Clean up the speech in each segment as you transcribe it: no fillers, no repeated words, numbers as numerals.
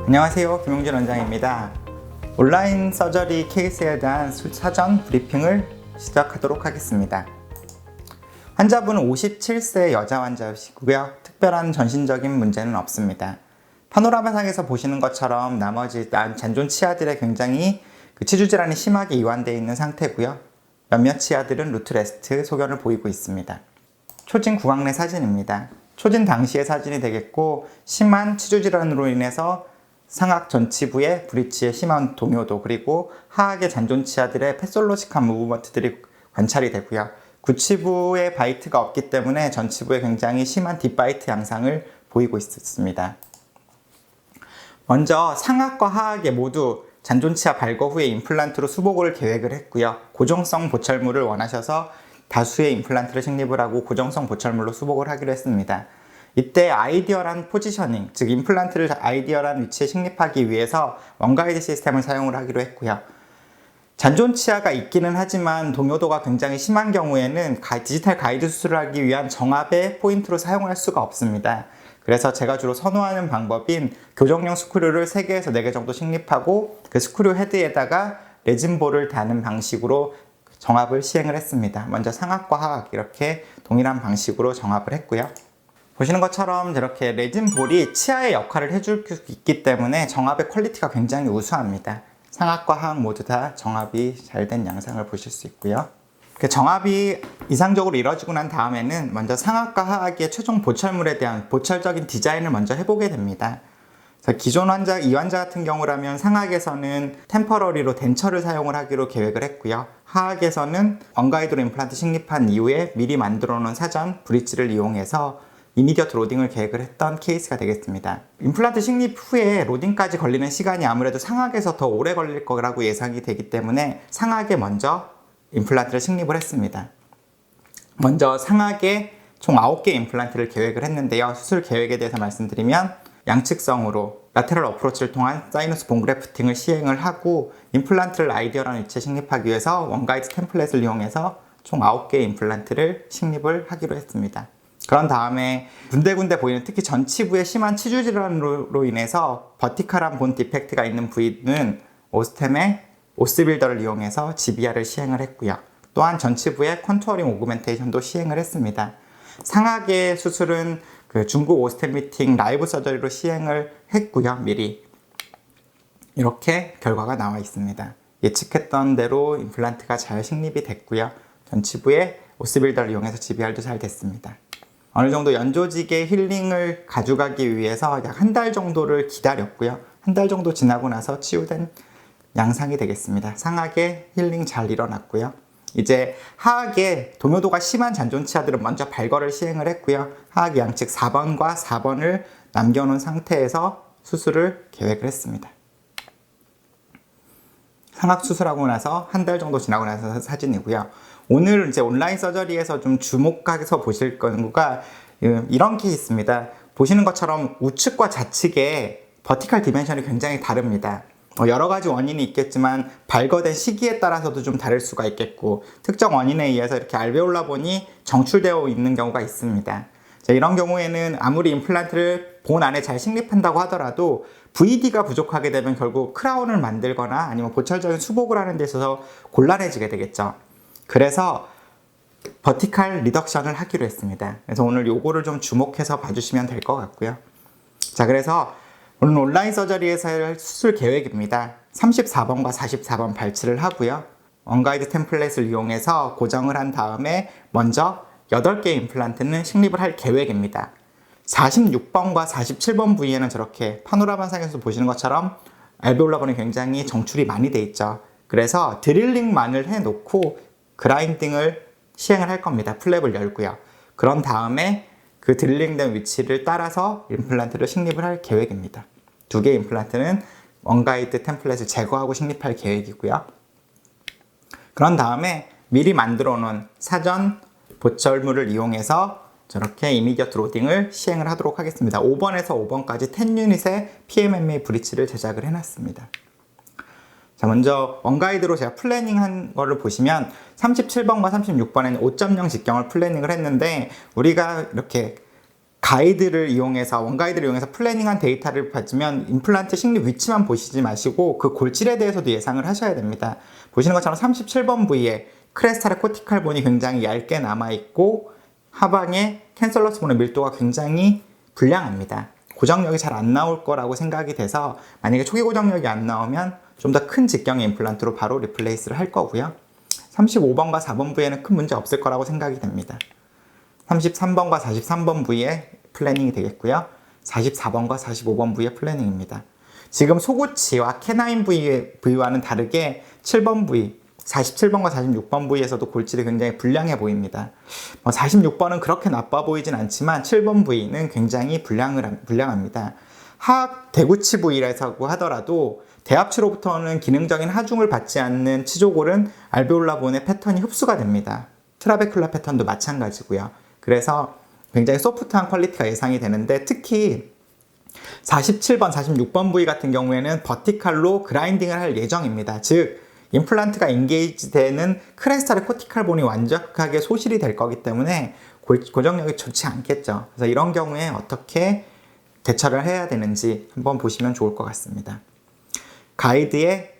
안녕하세요, 김용준 원장입니다. 온라인 서저리 케이스에 대한 사전 브리핑을 시작하도록 하겠습니다. 환자분은 57세 여자 환자이시고요. 특별한 전신적인 문제는 없습니다. 파노라마상에서 보시는 것처럼 나머지 잔존 치아들에 굉장히 치주 질환이 심하게 이완되어 있는 상태고요. 몇몇 치아들은 루트 레스트 소견을 보이고 있습니다. 초진 구강 내 사진입니다. 초진 당시의 사진이 되겠고, 심한 치주 질환으로 인해서 상악 전치부의 브릿지의 심한 동요도, 그리고 하악의 잔존 치아들의 패솔로직한 무브먼트들이 관찰이 되고요. 구치부에 바이트가 없기 때문에 전치부에 굉장히 심한 딥바이트 양상을 보이고 있습니다. 먼저 상악과 하악에 모두 잔존치아 발거 후에 임플란트로 수복을 계획을 했고요. 고정성 보철물을 원하셔서 다수의 임플란트를 식립을 하고 고정성 보철물로 수복을 하기로 했습니다. 이때 아이디얼한 포지셔닝, 즉 임플란트를 아이디얼한 위치에 식립하기 위해서 원가이드 시스템을 사용을 하기로 했고요. 잔존 치아가 있기는 하지만 동요도가 굉장히 심한 경우에는 디지털 가이드 수술을 하기 위한 정압의 포인트로 사용할 수가 없습니다. 그래서 제가 주로 선호하는 방법인 교정용 스크류를 3개에서 4개 정도 식립하고 그 스크류 헤드에다가 레진볼을 다는 방식으로 정압을 시행을 했습니다. 먼저 상악과 하악 이렇게 동일한 방식으로 정압을 했고요. 보시는 것처럼 이렇게 레진볼이 치아의 역할을 해줄 수 있기 때문에 정압의 퀄리티가 굉장히 우수합니다. 상악과 하악 모두 다 정압이 잘 된 양상을 보실 수 있고요. 정압이 이상적으로 이루어지고 난 다음에는 먼저 상악과 하악의 최종 보철물에 대한 보철적인 디자인을 먼저 해보게 됩니다. 기존 환자, 이 환자 같은 경우라면 상악에서는 템퍼러리로 덴처를 사용을 하기로 계획을 했고요. 하악에서는 원가이드로 임플란트 식립한 이후에 미리 만들어 놓은 사전 브릿지를 이용해서 이미디어트 로딩을 계획을 했던 케이스가 되겠습니다. 임플란트 식립 후에 로딩까지 걸리는 시간이 아무래도 상악에서 더 오래 걸릴 거라고 예상이 되기 때문에 상악에 먼저 임플란트를 식립을 했습니다. 먼저 상악에 총 9개 임플란트를 계획을 했는데요. 수술 계획에 대해서 말씀드리면 양측성으로 라테럴 어프로치를 통한 사이너스 본 그래프팅을 시행을 하고 임플란트를 아이디얼한 위치에 식립하기 위해서 원가이드 템플릿을 이용해서 총 9개의 임플란트를 식립을 하기로 했습니다. 그런 다음에 군데군데 보이는 특히 전치부의 심한 치주 질환으로 인해서 버티컬한 본 디펙트가 있는 부위는 오스템의 오스빌더를 이용해서 GBR을 시행을 했고요. 또한 전치부의 컨투어링 오그멘테이션도 시행을 했습니다. 상악의 수술은 중국 오스템 미팅 라이브 서저리로 시행을 했고요. 미리 이렇게 결과가 나와 있습니다. 예측했던 대로 임플란트가 잘 식립이 됐고요. 전치부의 오스빌더를 이용해서 GBR도 잘 됐습니다. 어느 정도 연조직의 힐링을 가져가기 위해서 약 1달 정도를 기다렸고요. 1달 정도 지나고 나서 치유된 양상이 되겠습니다. 상악의 힐링 잘 일어났고요. 이제 하악의 동요도가 심한 잔존 치아들은 먼저 발거를 시행을 했고요. 하악 양측 4번과 4번을 남겨놓은 상태에서 수술을 계획을 했습니다. 상악 수술하고 나서 1달 정도 지나고 나서 사진이고요. 오늘 이제 온라인 서저리에서 좀 주목해서 보실 거가 이런 케이스입니다. 보시는 것처럼 우측과 좌측의 버티컬 디멘션이 굉장히 다릅니다. 여러 가지 원인이 있겠지만 발거된 시기에 따라서도 좀 다를 수가 있겠고, 특정 원인에 의해서 이렇게 알베올라 본이 정출되어 있는 경우가 있습니다. 이런 경우에는 아무리 임플란트를 본 안에 잘 식립한다고 하더라도 VD가 부족하게 되면 결국 크라운을 만들거나 아니면 보철적인 수복을 하는 데 있어서 곤란해지게 되겠죠. 그래서 버티컬 리덕션을 하기로 했습니다. 그래서 오늘 요거를 좀 주목해서 봐주시면 될 것 같고요. 그래서 오늘 온라인 서저리에서 할 수술 계획입니다. 34번과 44번 발치를 하고요. 원가이드 템플릿을 이용해서 고정을 한 다음에 먼저 8개의 임플란트는 식립을 할 계획입니다. 46번과 47번 부위에는 저렇게 파노라마상에서 보시는 것처럼 알베올라 본이 굉장히 정출이 많이 돼 있죠. 그래서 드릴링만을 해놓고 그라인딩을 시행을 할 겁니다. 플랩을 열고요. 그런 다음에 그 드릴링된 위치를 따라서 임플란트를 식립을 할 계획입니다. 2개의 임플란트는 원가이드 템플릿을 제거하고 식립할 계획이고요. 그런 다음에 미리 만들어 놓은 사전 보철물을 이용해서 저렇게 이미디어트 로딩을 시행을 하도록 하겠습니다. 5번에서 5번까지 10유닛의 PMMA 브릿지를 제작을 해놨습니다. 먼저 원가이드로 제가 플래닝한 거를 보시면 37번과 36번에는 5.0 직경을 플래닝을 했는데, 우리가 이렇게 가이드를 이용해서 원가이드를 이용해서 플래닝한 데이터를 받으면 임플란트 식립 위치만 보시지 마시고 그 골질에 대해서도 예상을 하셔야 됩니다. 보시는 것처럼 37번 부위에 크레스탈의 코티칼 본이 굉장히 얇게 남아있고 하방에 캔설러스 본의 밀도가 굉장히 불량합니다. 고정력이 잘 안 나올 거라고 생각이 돼서 만약에 초기 고정력이 안 나오면 좀 더 큰 직경의 임플란트로 바로 리플레이스를 할 거고요. 35번과 4번 부위에는 큰 문제 없을 거라고 생각이 됩니다. 33번과 43번 부위에 플래닝이 되겠고요. 44번과 45번 부위의 플래닝입니다. 지금 소구치와 캐나인 부위와는 다르게 7번 부위, 47번과 46번 부위에서도 골질이 굉장히 불량해 보입니다. 46번은 그렇게 나빠 보이진 않지만 7번 부위는 굉장히 불량합니다. 하악 대구치 부위라고 하더라도 대합치로부터는 기능적인 하중을 받지 않는 치조골은 알베올라 본의 패턴이 흡수가 됩니다. 트라베큘라 패턴도 마찬가지고요. 그래서 굉장히 소프트한 퀄리티가 예상이 되는데 특히 47번, 46번 부위 같은 경우에는 버티칼로 그라인딩을 할 예정입니다. 즉 임플란트가 인게이지 되는 크레스탈의 코티칼 본이 완벽하게 소실이 될 거기 때문에 고정력이 좋지 않겠죠. 그래서 이런 경우에 어떻게 대처를 해야 되는지 한번 보시면 좋을 것 같습니다. 가이드의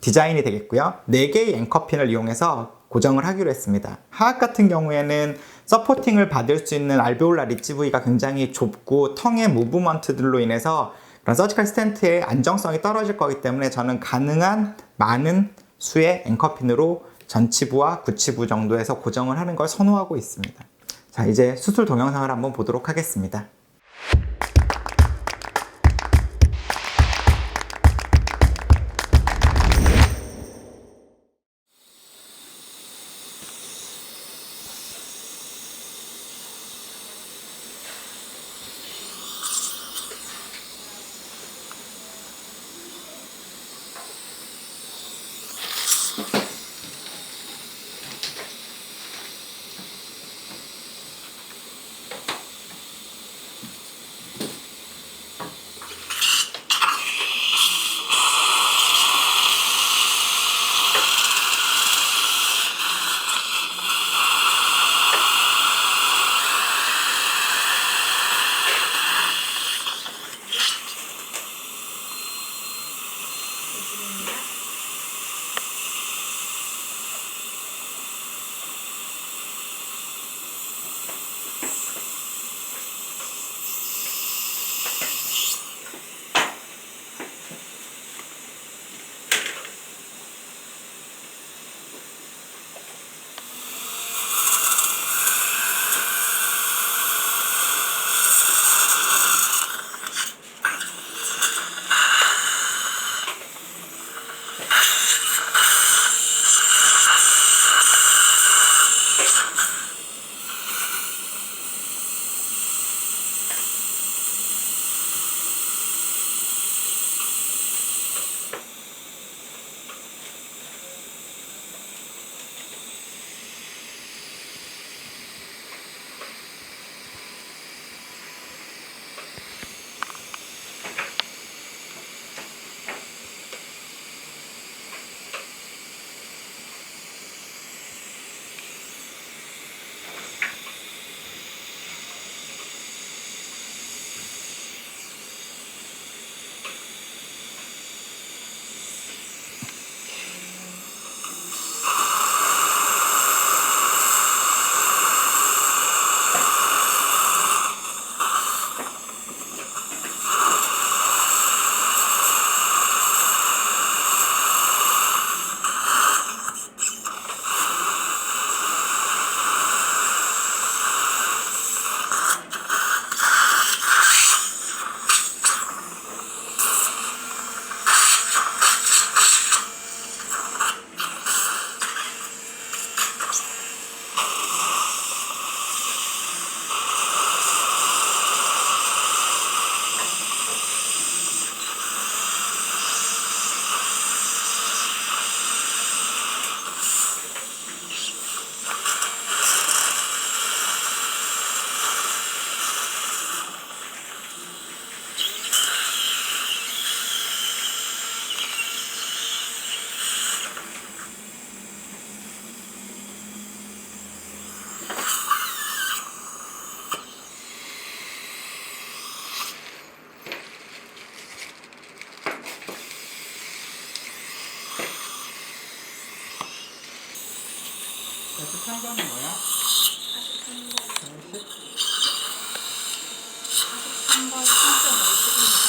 디자인이 되겠고요. 4개의 앵커핀을 이용해서 고정을 하기로 했습니다. 하악 같은 경우에는 서포팅을 받을 수 있는 알베올라 리지 부위가 굉장히 좁고 텅의 무브먼트들로 인해서 그런 서지컬 스텐트의 안정성이 떨어질 거기 때문에 저는 가능한 많은 수의 앵커핀으로 전치부와 구치부 정도에서 고정을 하는 걸 선호하고 있습니다. 자, 이제 수술 동영상을 한번 보도록 하겠습니다. 43번은 뭐야? 43번 3.5입니다.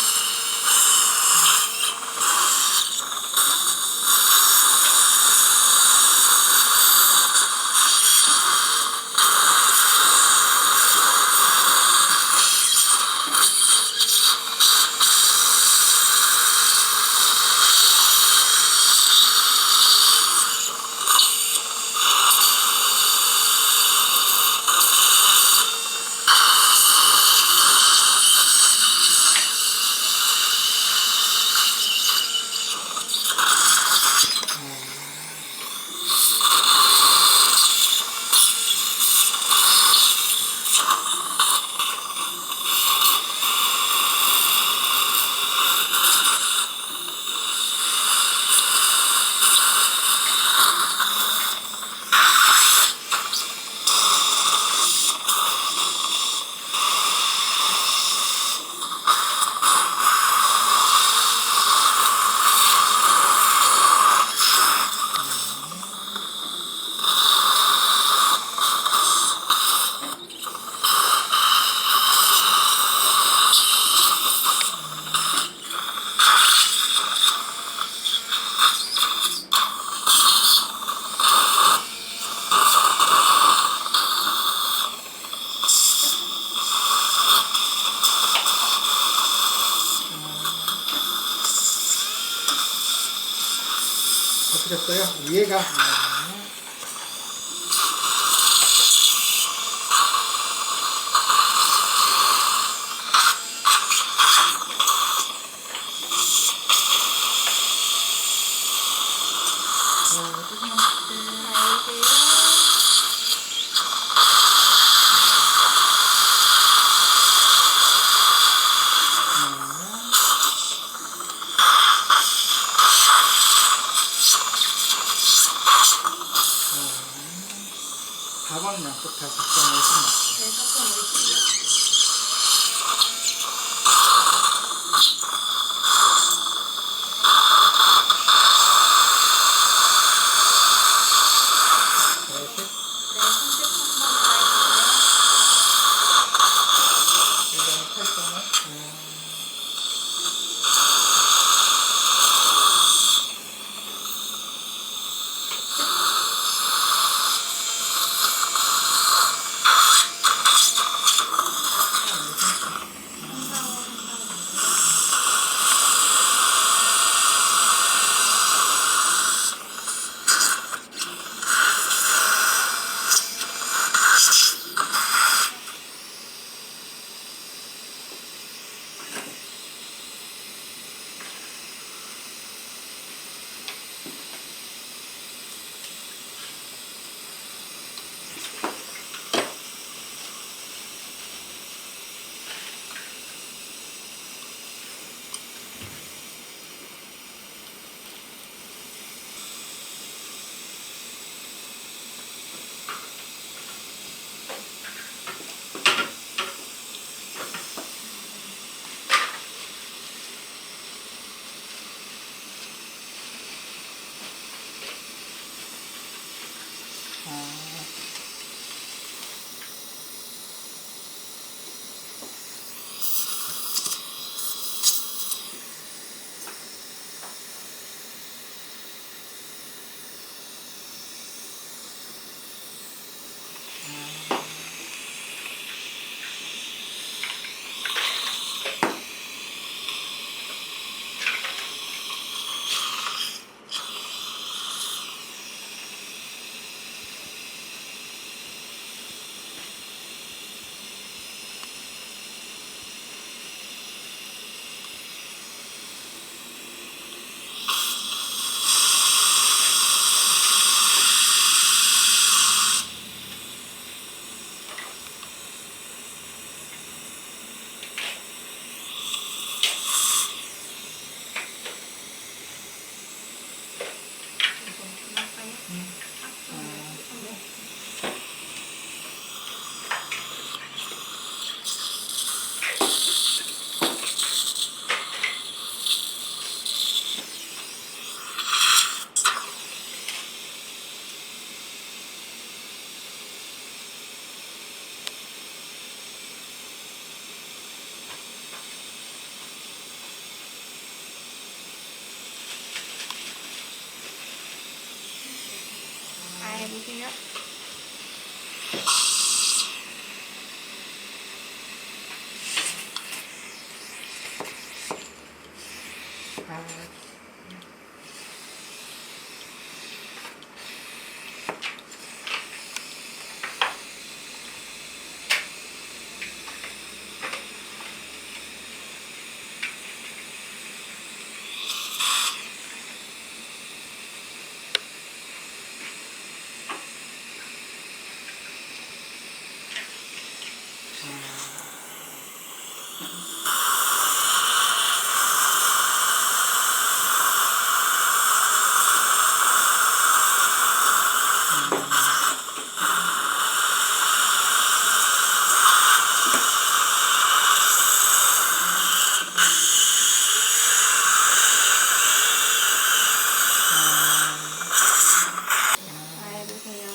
어떠셨어요? 위에가 번 양쪽 다 작성을 했습니다. 네, 4.5입니다. 네, 33번 가입니다. 이거는 8번은 해주세요. 다 해주세요.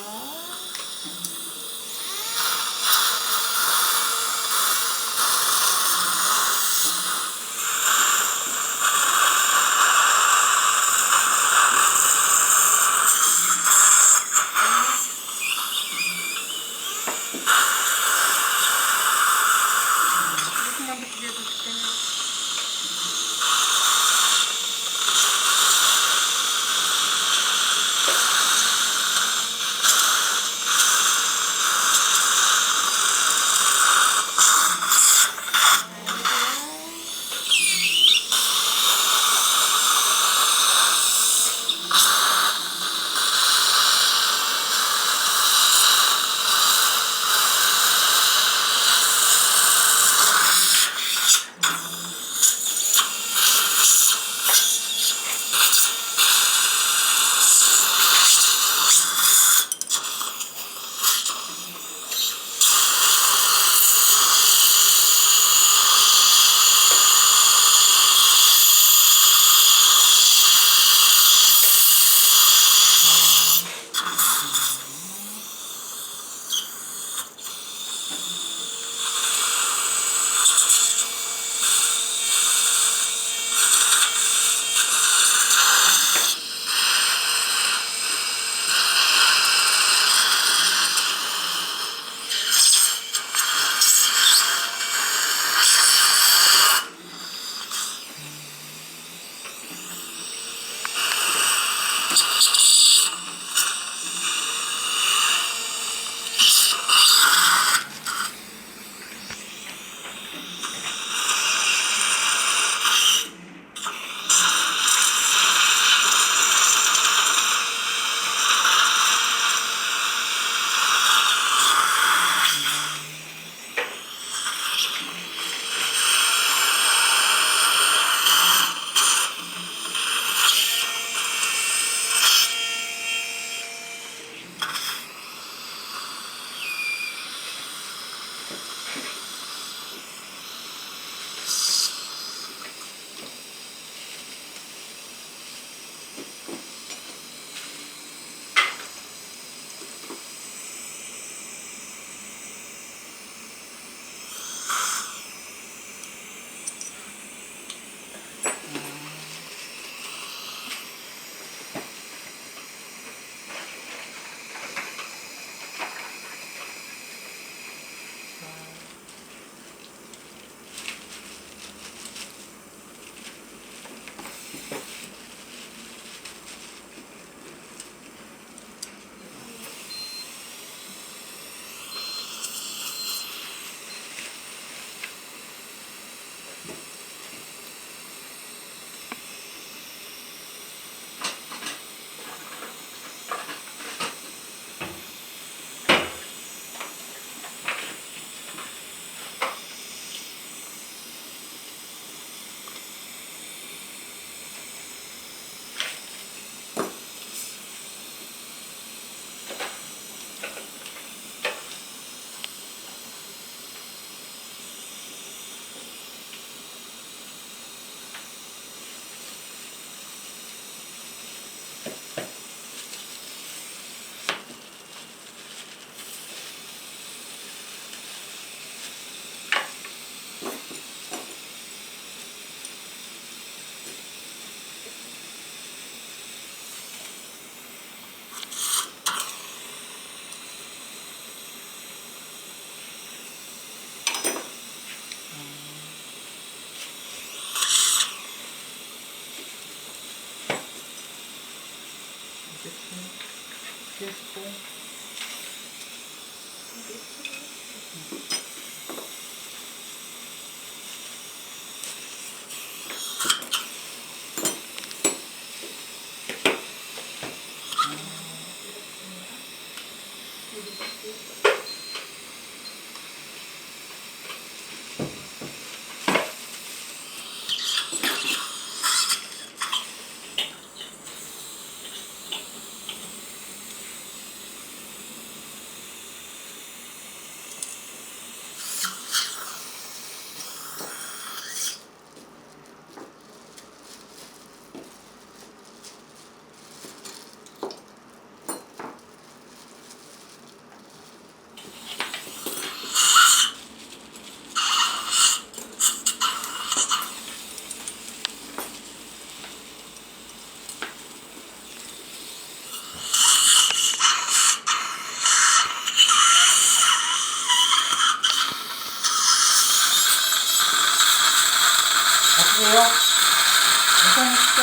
왜요? 괜찮으시죠?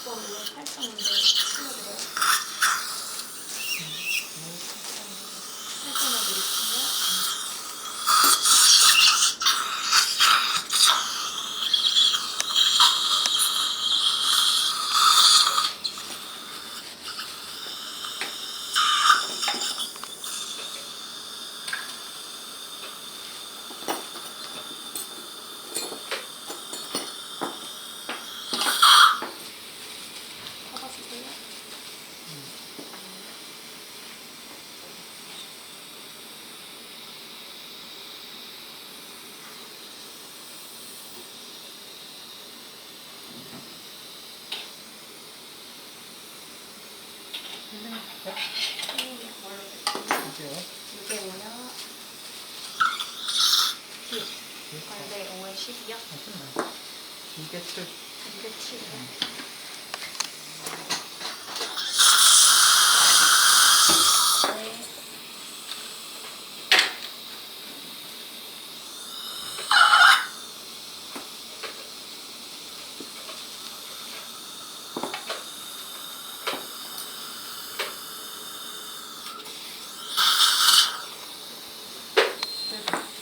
또 원래 살쪘는데 풀어드려요. 살쪄만 드릴게요. 잡아주세요. 이게 뭐야? 10. 네, 5에 10이요? 이게 7. 이게 7이요? 네.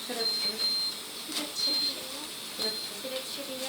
스트레치. 7에 7이에요? 스트레치. 7에 7이요?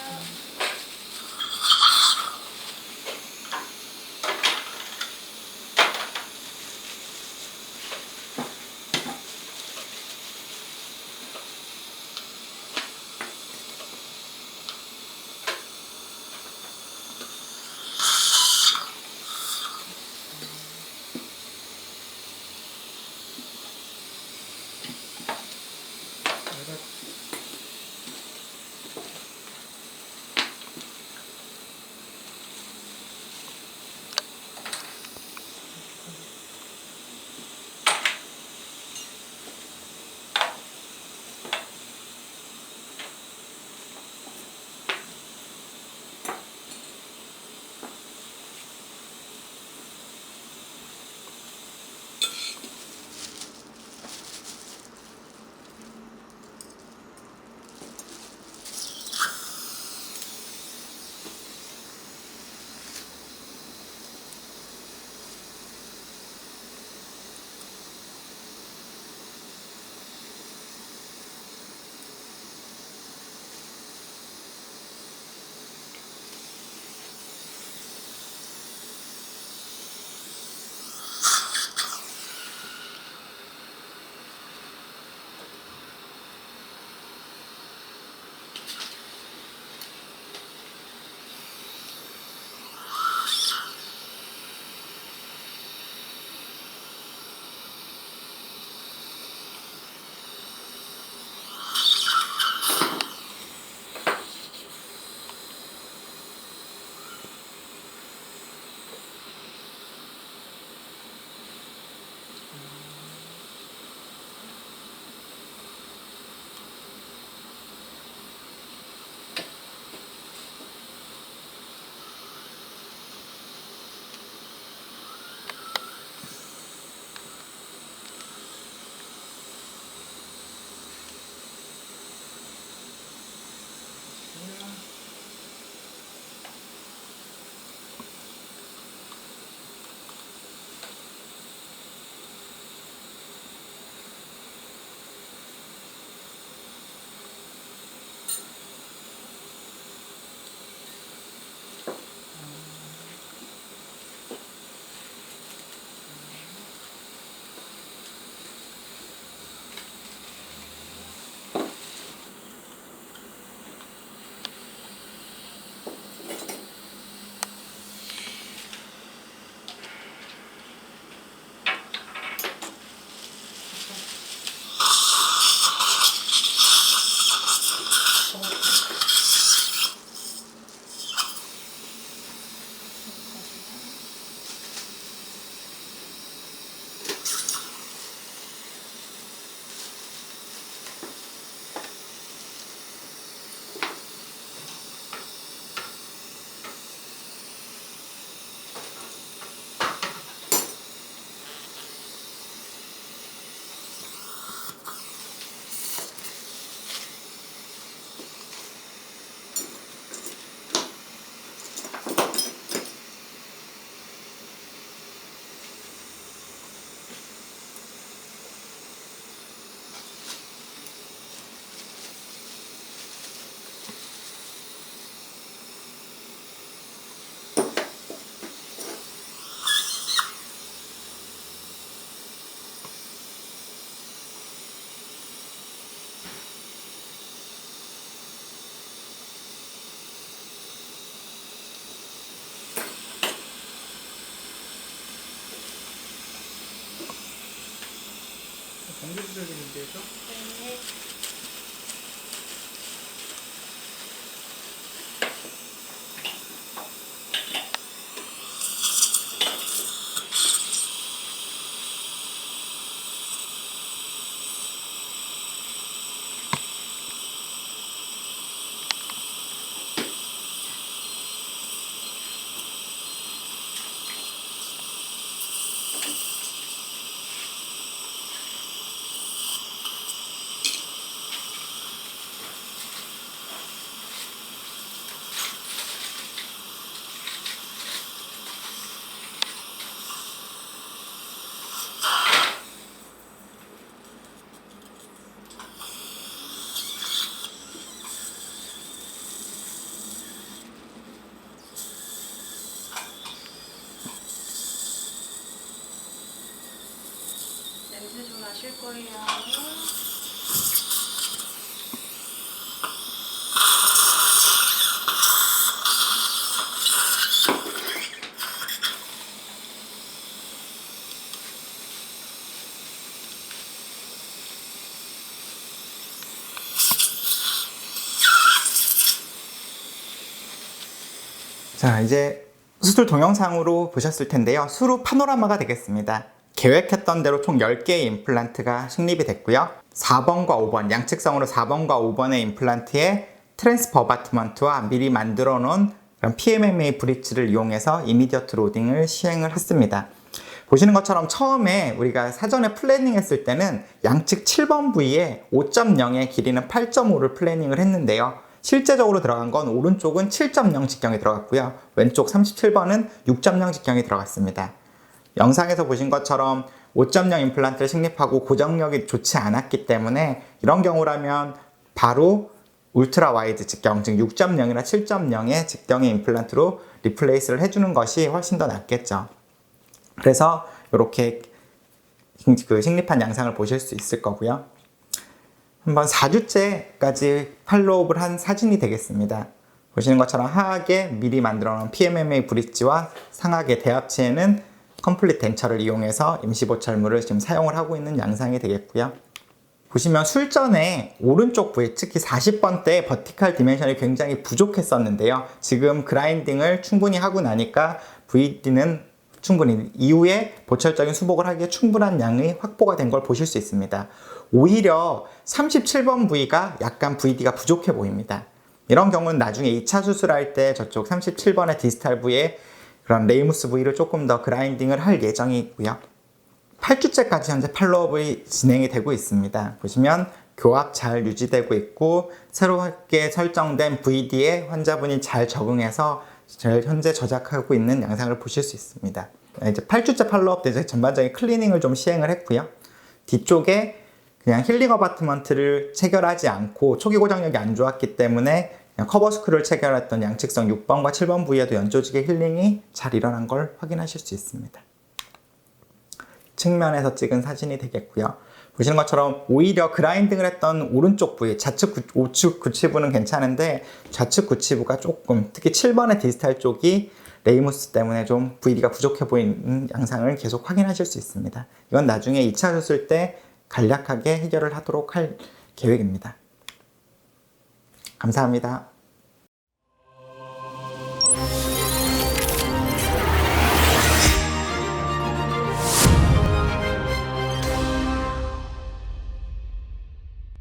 공기 조절이 문제죠? 네. 냄새 좀 나실 거예요. 자, 이제 수술 동영상으로 보셨을 텐데요. 수루 파노라마가 되겠습니다. 계획했던 대로 총 10개의 임플란트가 식립이 됐고요. 4번과 5번, 양측성으로 4번과 5번의 임플란트에 트랜스퍼 어바트먼트와 미리 만들어 놓은 그런 PMMA 브릿지를 이용해서 이미디어트 로딩을 시행을 했습니다. 보시는 것처럼 처음에 우리가 사전에 플래닝 했을 때는 양측 7번 부위에 5.0의 길이는 8.5를 플래닝을 했는데요. 실제적으로 들어간 건 오른쪽은 7.0 직경이 들어갔고요. 왼쪽 37번은 6.0 직경이 들어갔습니다. 영상에서 보신 것처럼 5.0 임플란트를 식립하고 고정력이 좋지 않았기 때문에 이런 경우라면 바로 울트라 와이드 직경, 즉 6.0이나 7.0의 직경의 임플란트로 리플레이스를 해주는 것이 훨씬 더 낫겠죠. 그래서 이렇게 식립한 양상을 보실 수 있을 거고요. 한번 4주째까지 팔로우업을 한 사진이 되겠습니다. 보시는 것처럼 하악에 미리 만들어 놓은 PMMA 브릿지와 상악의 대합체에는 컴플릿 덴처를 이용해서 임시보철물을 지금 사용을 하고 있는 양상이 되겠고요. 보시면 술전에 오른쪽 부위, 특히 40번 때 버티칼 디멘션이 굉장히 부족했었는데요. 지금 그라인딩을 충분히 하고 나니까 VD는 충분히 이후에 보철적인 수복을 하기에 충분한 양이 확보가 된 걸 보실 수 있습니다. 오히려 37번 부위가 약간 VD가 부족해 보입니다. 이런 경우는 나중에 2차 수술할 때 저쪽 37번의 디스탈 부위에 그런 레이무스 부위를 조금 더 그라인딩을 할 예정이고요. 8주째까지 현재 팔로업이 진행이 되고 있습니다. 보시면 교합 잘 유지되고 있고 새롭게 설정된 VD에 환자분이 잘 적응해서 현재 저작하고 있는 양상을 보실 수 있습니다. 이제 8주째 팔로업 때 전반적인 클리닝을 좀 시행을 했고요. 뒤쪽에 그냥 힐링 어바트먼트를 체결하지 않고 초기 고정력이 안 좋았기 때문에 그냥 커버 스크류를 체결했던 양측성 6번과 7번 부위에도 연조직의 힐링이 잘 일어난 걸 확인하실 수 있습니다. 측면에서 찍은 사진이 되겠고요. 보시는 것처럼 오히려 그라인딩을 했던 오른쪽 부위, 우측 구치부는 괜찮은데 좌측 구치부가 조금, 특히 7번의 디스탈 쪽이 레이무스 때문에 좀 VD가 부족해 보이는 양상을 계속 확인하실 수 있습니다. 이건 나중에 2차 수술 때 간략하게 해결을 하도록 할 계획입니다. 감사합니다.